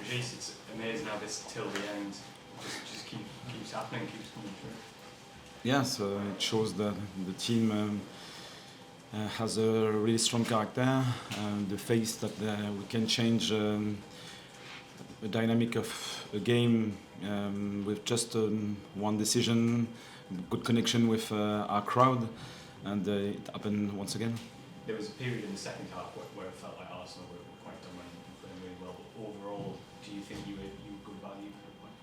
Regis, it's amazing how this till the end just keeps happening, keeps coming through. Yes, it shows that the team has a really strong character, the faith that we can change the dynamic of a game with just one decision, good connection with our crowd, and it happened once again. There was a period in the second half where it felt like Arsenal were quite dominant and playing really well, but overall, do you think you were good value for the point?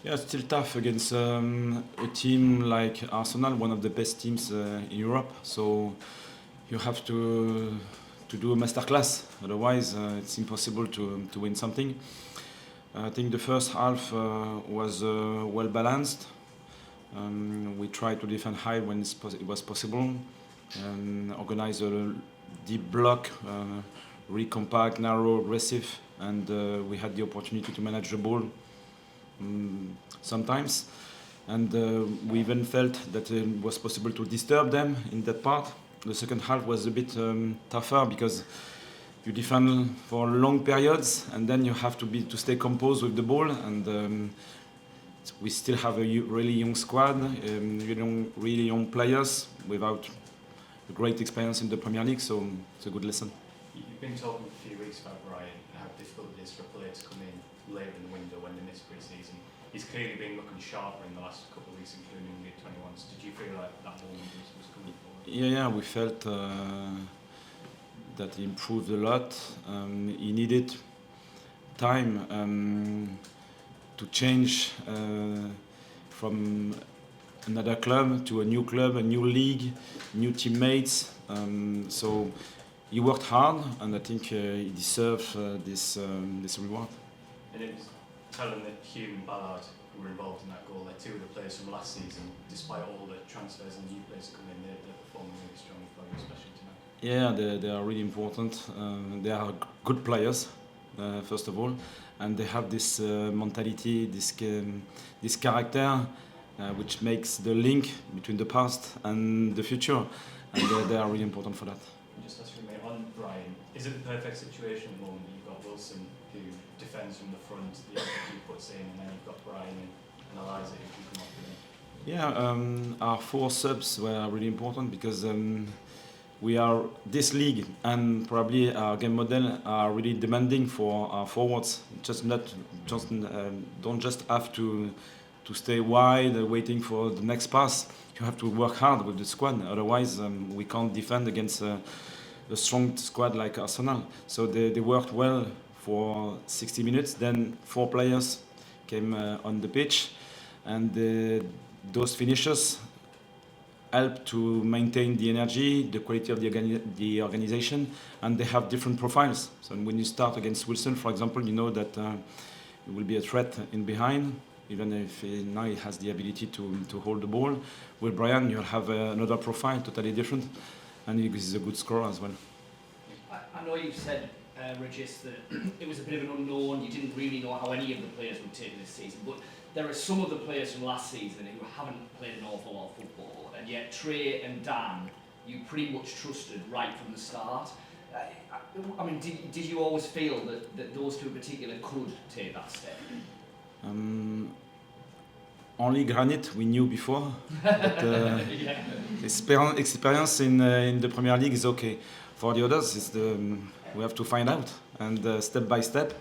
Yeah, it's still tough against a team like Arsenal, one of the best teams in Europe. So you have to do a masterclass. Otherwise, it's impossible to win something. I think the first half was well balanced. We tried to defend high when it was possible, organize a deep block, really compact, narrow, aggressive, and we had the opportunity to manage the ball sometimes. And we even felt that it was possible to disturb them in that part. The second half was a bit tougher because you defend for long periods and then you have to stay composed with the ball. And we still have a really young squad, really young players without a great experience in the Premier League, so it's a good lesson. You've been talking a few weeks about Brian, how difficult it is for a player to come in later in the window when they miss pre-season. He's clearly been looking sharper in the last couple of weeks, including the 21s. Did you feel like that moment was coming forward? Yeah, we felt that he improved a lot. He needed time to change from another club to a new club, a new league, new teammates. So he worked hard, and I think he deserves this reward. And it was telling that Hume and Ballard, who were involved in that goal, they're two of the players from last season. Despite all the transfers and new players coming in, they're performing really strong for you, especially tonight. Yeah, they are really important. They are good players, first of all, and they have this mentality, this character, which makes the link between the past and the future, and they are really important for that. Just last for me on Brian, is it the perfect situation at the moment that you've got Wilson who defends from the front, the he puts in, and then you've got Brian and Eliza who can come off with him? Yeah, our four subs were really important because we are this league and probably our game model are really demanding for our forwards. Don't just have to stay wide waiting for the next pass. You have to work hard with the squad, otherwise we can't defend against a strong squad like Arsenal. So they worked well for 60 minutes, then 4 players came on the pitch, and those finishers help to maintain the energy, the quality of the organization, and they have different profiles. So when you start against Wilson, for example, you know that it will be a threat in behind, even if now he has the ability to hold the ball. With Brian, you'll have another profile, totally different, and he's a good scorer as well. I know you've said, Regis, that it was a bit of an unknown, you didn't really know how any of the players would take this season, but there are some of the players from last season who haven't played an awful lot of football, and yet Trai and Dan, you pretty much trusted right from the start. I mean, did you always feel that those two in particular could take that step? Only Granit we knew before, but Yeah. experience in the Premier League is okay. For the others, we have to find out, and step by step.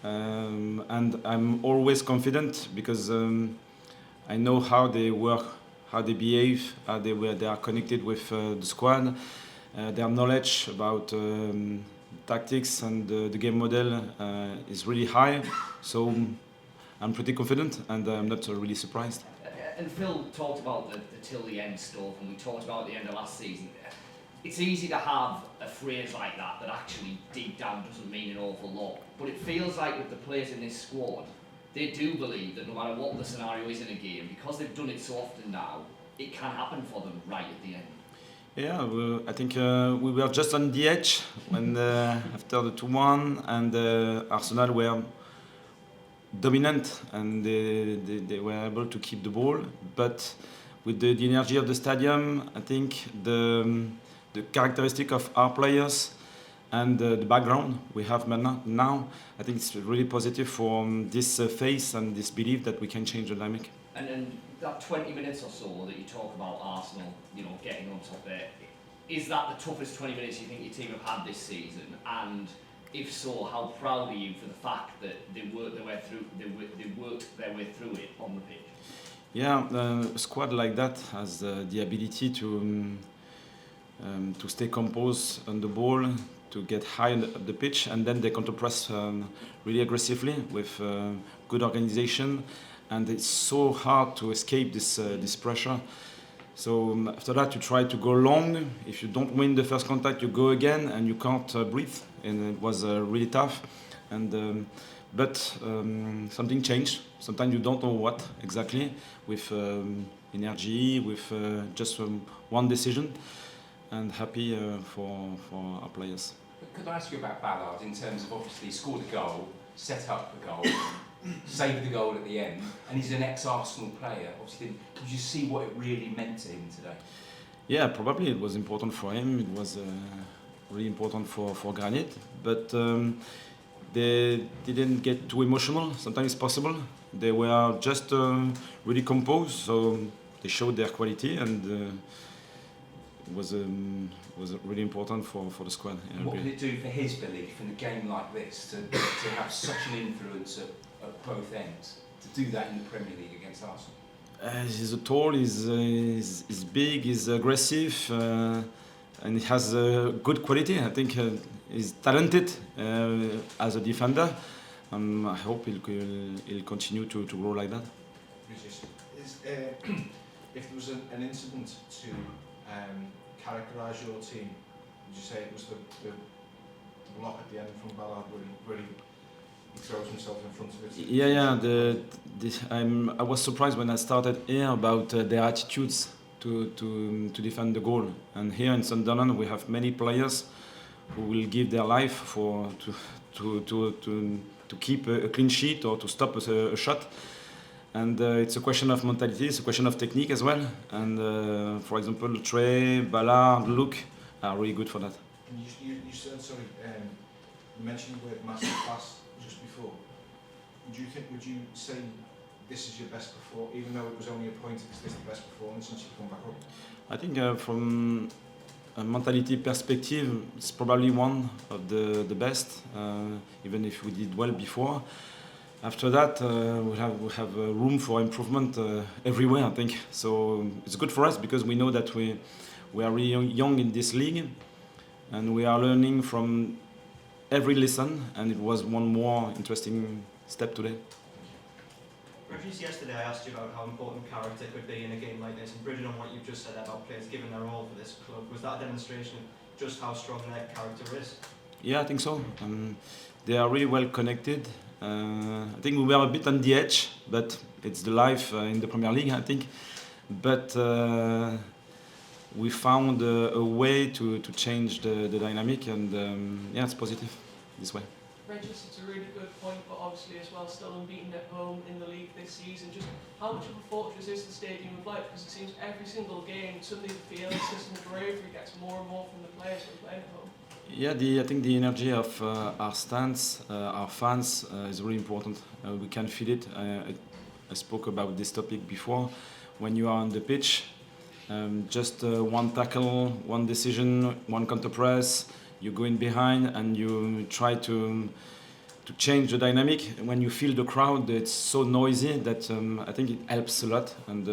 And I'm always confident because I know how they work, how they behave, how they are connected with the squad. Their knowledge about tactics and the game model is really high. So I'm pretty confident, and I'm not really surprised. And Phil talked about the till the end stuff, and we talked about the end of last season. It's easy to have a phrase like that actually deep down doesn't mean an awful lot. But it feels like with the players in this squad, they do believe that no matter what the scenario is in a game, because they've done it so often now, it can happen for them right at the end. Yeah, well, I think we were just on the edge when after the 2-1, and Arsenal were dominant, and they were able to keep the ball. But with the energy of the stadium, I think the characteristic of our players and the background we have now, I think it's really positive for this faith and this belief that we can change the dynamic. And then that 20 minutes or so that you talk about Arsenal, you know, getting on top there, is that the toughest 20 minutes you think your team have had this season? And if so, how proud are you for the fact that they worked their way through it on the pitch? Yeah, a squad like that has the ability to stay composed on the ball, to get high on the pitch, and then they counter-press really aggressively with good organization, and it's so hard to escape this pressure. So after that, you try to go long. If you don't win the first contact, you go again, and you can't breathe, and it was really tough. And but something changed. Sometimes you don't know what exactly, with energy, with just one decision, and happy for our players. Could I ask you about Ballard in terms of, obviously he scored a goal, set up the goal, saved the goal at the end, and he's an ex-Arsenal player. Obviously, did you see what it really meant to him today? Yeah, probably it was important for him. It was really important for Granit, but they didn't get too emotional. Sometimes it's possible. They were just really composed, so they showed their quality, and it was really important for the squad. Yeah, what did it do for his belief in a game like this to have such an influence at both ends, to do that in the Premier League against Arsenal? He's tall, he's big, he's aggressive, and he has good quality. I think he's talented as a defender. I hope he'll continue to grow like that. Regis, if there was an incident to characterise your team, would you say it was the block at the end from Ballard where he throws himself in front of it? Yeah. I was surprised when I started here about their attitudes to defend the goal. And here in Sunderland, we have many players who will give their life to keep a clean sheet or to stop a shot. And it's a question of mentality, it's a question of technique as well. And for example, Trai, Ballard, Luke are really good for that. And you said, sorry, you mentioned the word masterclass just before. Would you say this is your best performance, even though it was only a point, is this the best performance since you've come back up? I think from a mentality perspective, it's probably one of the best, even if we did well before. After that, we have room for improvement everywhere, I think. So it's good for us because we know that we are really young in this league, and we are learning from every lesson, and it was one more interesting step today. Regis, yesterday I asked you about how important character could be in a game like this, and bridging on what you've just said about players giving their all for this club, was that a demonstration of just how strong their character is? Yeah, I think so. They are really well connected. I think we were a bit on the edge, but it's the life in the Premier League, I think. But we found a way to change the dynamic, and yeah, it's positive this way. Regis, it's a really good point, but obviously as well still unbeaten at home in the league this season. Just how much of a fortress is the Stadium of Light? Because it seems every single game, suddenly the field system of bravery gets more and more from the players when playing at home. Yeah, I think the energy of our stands, our fans, is really important. We can feel it. I spoke about this topic before. When you are on the pitch, just one tackle, one decision, one counter press, you go in behind and you try to change the dynamic. When you feel the crowd, it's so noisy that I think it helps a lot, and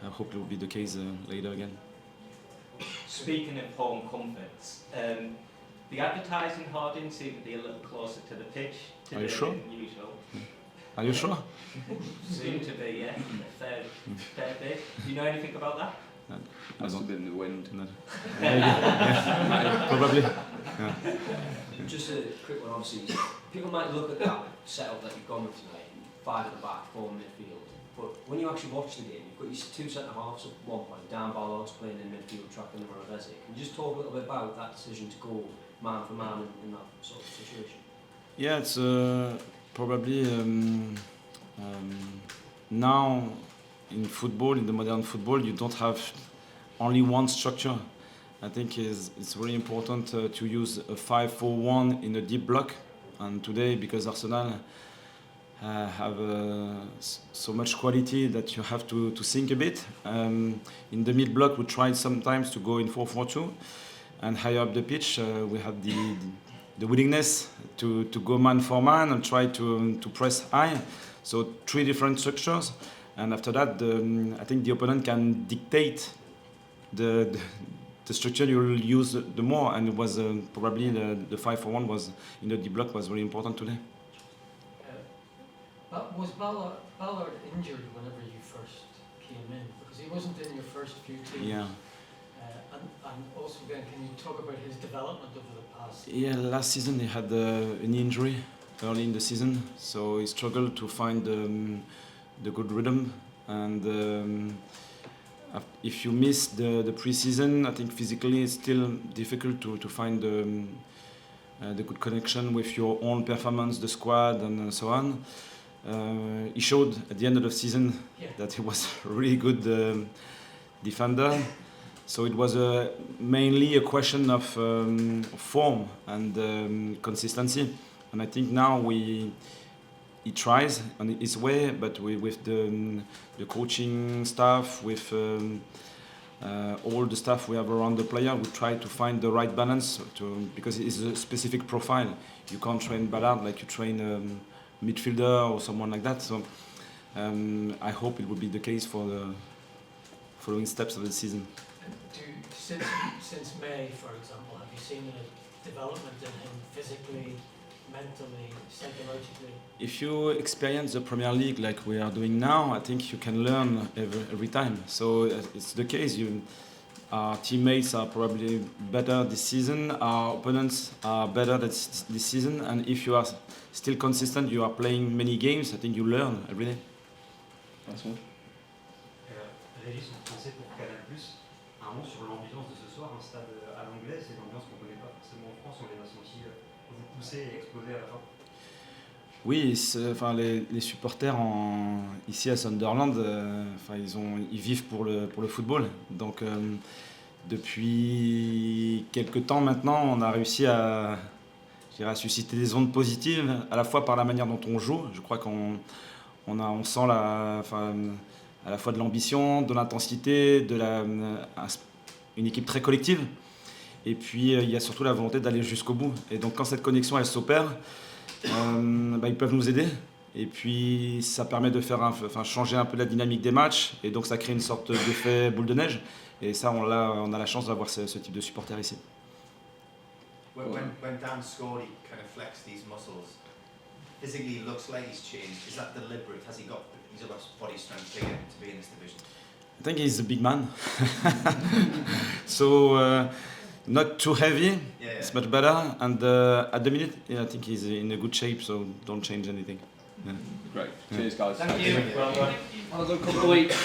I hope it will be the case later again. Speaking of home comforts, the advertising hoarding seemed to be a little closer to the pitch today than usual. Are you sure? Seemed to be, yeah. Fair bit. Do you know anything about that? Must have been the wind. Yeah, probably. Yeah. Just a quick one, obviously. People might look at that setup that you've gone with tonight, 5 at the back, 4 in midfield. But when you actually watch the game, you've got your 2 centre-halves at one point, Dan Ballard's playing in midfield, tracking them on a Can you just talk a little bit about that decision to go man for man in that sort of situation? Yeah, it's probably now in football, in the modern football, you don't have only one structure. I think it's really important to use a 5-4-1 in a deep block. And today, because Arsenal have so much quality that you have to think a bit. In the mid block, we tried sometimes to go in 4-4-2, and higher up the pitch, we had the willingness to go man for man and try to press high. So 3 different structures, and after that, I think the opponent can dictate the structure you will use the more, and it was probably the 5-4-1 was in the deep block was very important today. Was Ballard injured whenever you first came in? Because he wasn't in your first few teams. Yeah. And also again, can you talk about his development over the past? Yeah, last season he had an injury early in the season, so he struggled to find the good rhythm. And if you miss the pre-season, I think physically it's still difficult to find the good connection with your own performance, the squad, and so on. He showed at the end of the season that he was a really good defender. So it was mainly a question of form and consistency. And I think now he tries on his way, but with the coaching staff, with all the staff we have around the player, we try to find the right balance because it's a specific profile. You can't train Ballard like you train a midfielder or someone like that. So I hope it will be the case for the following steps of the season. Since May, for example, have you seen a development in him physically, mentally, psychologically? If you experience the Premier League like we are doing now, I think you can learn every time. So it's the case. Our teammates are probably better this season. Our opponents are better this season. And if you are still consistent, you are playing many games, I think you learn every day. That's all. Regis, en français pour Canal+, un mot sur l'ambiance de ce soir, un stade à l'anglaise, c'est une ambiance qu'on ne connaît pas forcément en France, on les a sentis vous pousser et exploser à la fin. Oui, enfin, les supporters ici à Sunderland, enfin, ils vivent pour le football. Donc depuis quelques temps maintenant, on a réussi à susciter des ondes positives, à la fois par la manière dont on joue. Je crois qu'on sent à la fois de l'ambition, de l'intensité, une équipe très collective. Et puis il y a surtout la volonté d'aller jusqu'au bout. Et donc quand cette connexion elle s'opère, ils peuvent nous aider. Et puis ça permet de changer un peu la dynamique des matchs. Et donc ça crée une sorte d'effet boule de neige. Et ça, on a la chance d'avoir ce type de supporters ici. When Dan scored, he kind of flexed these muscles. Physically, he looks like he's changed. Is that deliberate? He's got body strength to be in this division? I think he's a big man. So not too heavy. Yeah. It's much better. And at the minute, I think he's in a good shape. So don't change anything. Yeah. Great. Cheers, guys. Thank you. Well done. Well done, couple of weeks.